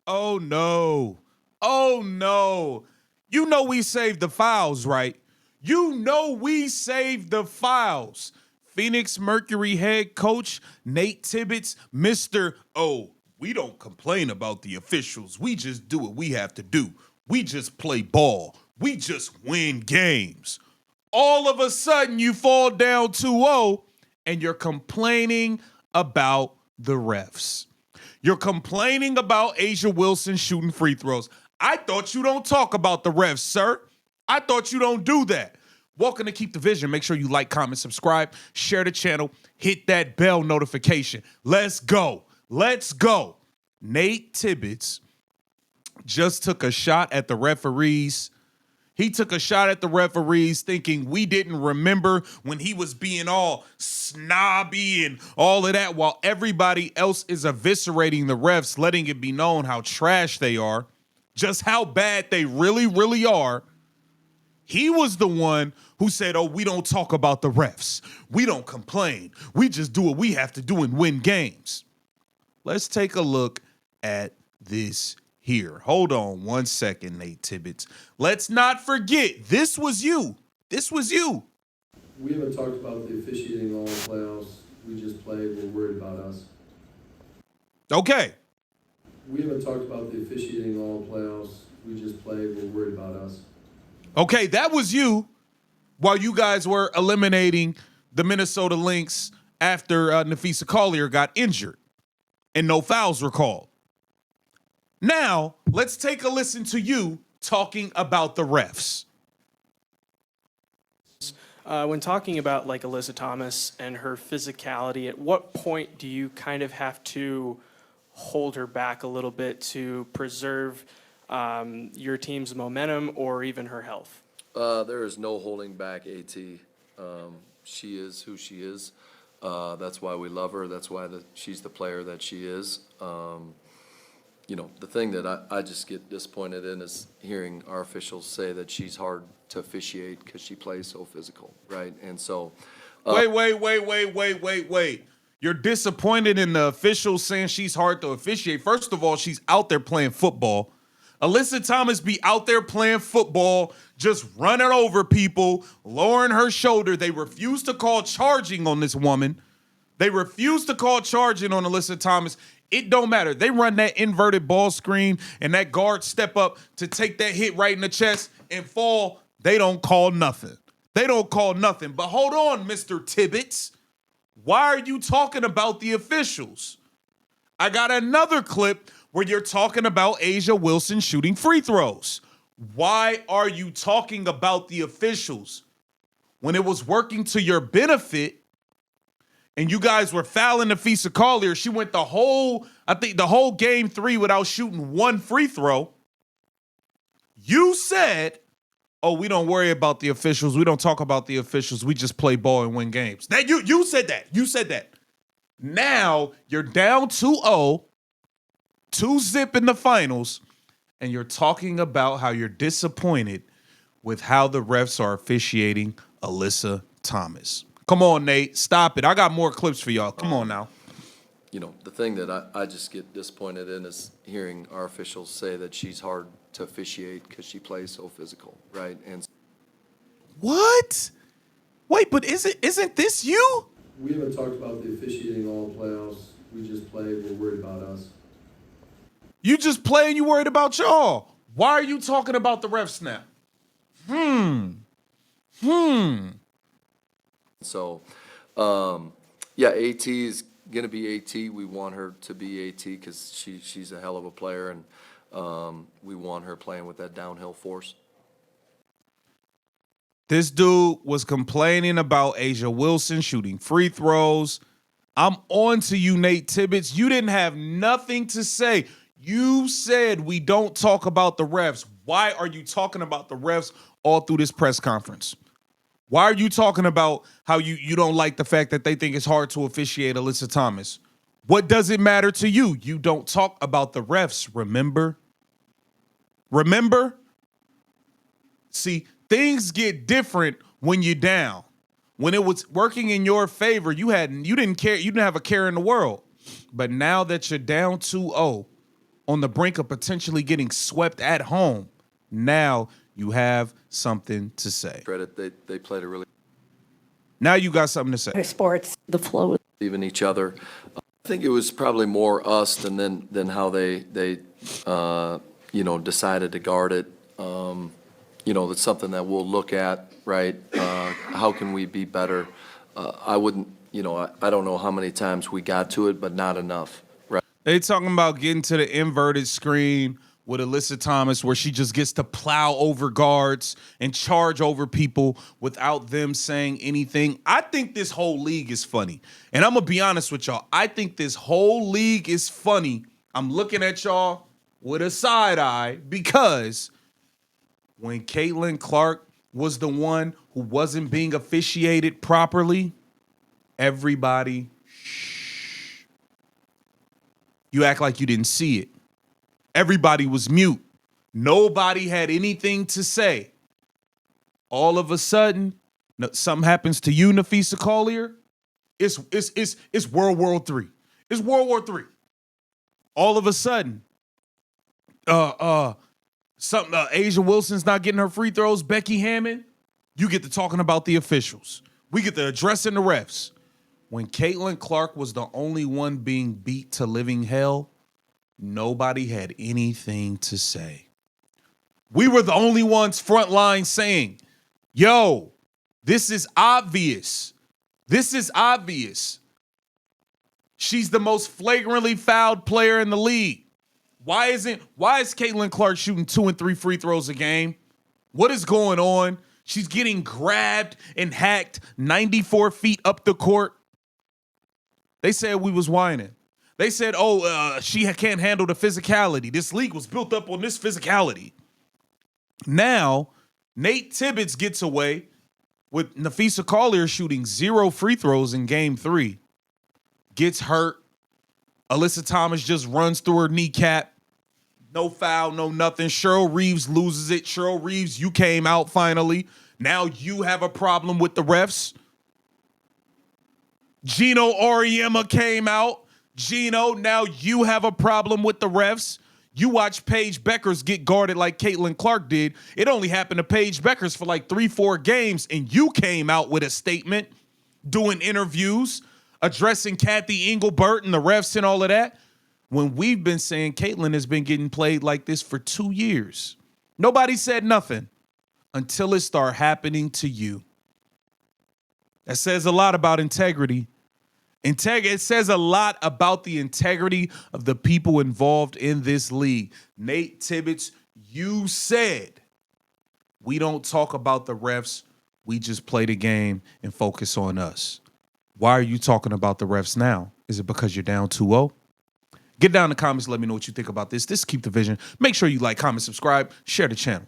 Oh no. Oh no. You know we saved the files, right? You know we saved the files. Phoenix Mercury head coach Nate Tibbetts, Mr. Oh, we don't complain about the officials. We just do what we have to do. We just play ball. We just win games. All of a sudden you fall down 2-0 and you're complaining about the refs. You're complaining about A'ja Wilson shooting free throws. I thought you don't talk about the refs, sir. I thought you don't do that. Welcome to Keep the Vision. Make sure you like, comment, subscribe, share the channel, hit that bell notification. Let's go. Let's go. Nate Tibbetts just took a shot at the referees. He took a shot at the referees thinking we didn't remember when he was being all snobby and all of that while everybody else is eviscerating the refs, letting it be known how trash they are, just how bad they really, really are. He was the one who said, oh, we don't talk about the refs. We don't complain. We just do what we have to do and win games. Let's take a look at this here. Hold on one second, Nate Tibbetts. Let's not forget, this was you. This was you. We haven't talked about the officiating all the playoffs. We just played. We're worried about us. Okay. We haven't talked about the officiating all the playoffs. We just played. We're worried about us. Okay, that was you while you guys were eliminating the Minnesota Lynx after Nafisa Collier got injured and no fouls were called. Now, let's take a listen to you talking about the refs. When talking about like Alyssa Thomas and her physicality, at what point do you kind of have to hold her back a little bit to preserve your team's momentum or even her health? There is no holding back AT. She is who she is. That's why we love her. That's why she's the player that she is. You know, the thing that I just get disappointed in is hearing our officials say that she's hard to officiate because she plays so physical, right? And so... Wait. You're disappointed in the officials saying she's hard to officiate. First of all, she's out there playing football. Alyssa Thomas be out there playing football, just running over people, lowering her shoulder. They refuse to call charging on this woman. They refuse to call charging on Alyssa Thomas. It don't matter. They run that inverted ball screen and that guard step up to take that hit right in the chest and fall. They don't call nothing. They don't call nothing. But hold on, Mr. Tibbetts. Why are you talking about the officials? I got another clip where you're talking about A'ja Wilson shooting free throws. Why are you talking about the officials when it was working to your benefit and you guys were fouling Nafisa Collier? She went the whole game 3 without shooting one free throw. You said, oh, we don't worry about the officials. We don't talk about the officials. We just play ball and win games. That you said that. You said that. Now you're down 2-0, 2-0 in the finals, and you're talking about how you're disappointed with how the refs are officiating Alyssa Thomas. Come on, Nate. Stop it. I got more clips for y'all. Come on now. You know, the thing that I just get disappointed in is hearing our officials say that she's hard to officiate because she plays so physical, right? And What? Wait, but isn't this you? We haven't talked about the officiating all the playoffs. We just played. We're worried about us. You just play and you worried about y'all. Why are you talking about the refs now? so, yeah, AT is going to be AT. We want her to be AT because she's a hell of a player, and we want her playing with that downhill force. This dude was complaining about A'ja Wilson shooting free throws. I'm on to you, Nate Tibbetts. You didn't have nothing to say. You said we don't talk about the refs. Why are you talking about the refs all through this press conference? Why are you talking about how you don't like the fact that they think it's hard to officiate Alyssa Thomas? What does it matter to you? You don't talk about the refs, remember? Remember? See, things get different when you're down. When it was working in your favor, you didn't care, you didn't have a care in the world. But now that you're down 2-0 on the brink of potentially getting swept at home. Now you have something to say. Credit, they played a really Now you got something to say. Sports, the flow. believe in each other. I think it was probably more us than how they decided to guard it. That's something that we'll look at, right? How can we be better? I wouldn't, I don't know how many times we got to it, but not enough, right? They talking about getting to the inverted screen with Alyssa Thomas where she just gets to plow over guards and charge over people without them saying anything. I think this whole league is funny. And I'm going to be honest with y'all. I think this whole league is funny. I'm looking at y'all with a side eye because when Caitlin Clark was the one who wasn't being officiated properly, everybody, shh. You act like you didn't see it. Everybody was mute. Nobody had anything to say. All of a sudden, something happens to you, Nafisa Collier. It's World War III. It's World War III. All of a sudden, Asia Wilson's not getting her free throws. Becky Hammond, you get to talking about the officials. We get to addressing the refs. When Caitlin Clark was the only one being beat to living hell, nobody had anything to say. We were the only ones front line saying, yo, this is obvious. This is obvious. She's the most flagrantly fouled player in the league. Why is Caitlin Clark shooting 2 and 3 free throws a game? What is going on? She's getting grabbed and hacked 94 feet up the court. They said we was whining. They said, she can't handle the physicality. This league was built up on this physicality. Now, Nate Tibbetts gets away with Nafisa Collier shooting 0 free throws in game 3. Gets hurt. Alyssa Thomas just runs through her kneecap. No foul, no nothing. Cheryl Reeves loses it. Cheryl Reeves, you came out finally. Now you have a problem with the refs. Gino Auriemma came out. Gino, now you have a problem with the refs. You watch Paige Beckers get guarded like Caitlin Clark did. It only happened to Paige Beckers for like 3-4 games, and you came out with a statement, doing interviews, addressing Kathy Engelbert and the refs and all of that, when we've been saying Caitlin has been getting played like this for 2 years. Nobody said nothing until it started happening to you. That says a lot about integrity. It says a lot about the integrity of the people involved in this league. Nate Tibbetts, you said we don't talk about the refs. We just play the game and focus on us. Why are you talking about the refs now? Is it because you're down 2-0? Get down in the comments. Let me know what you think about this. This is Keep the Vision. Make sure you like, comment, subscribe, share the channel.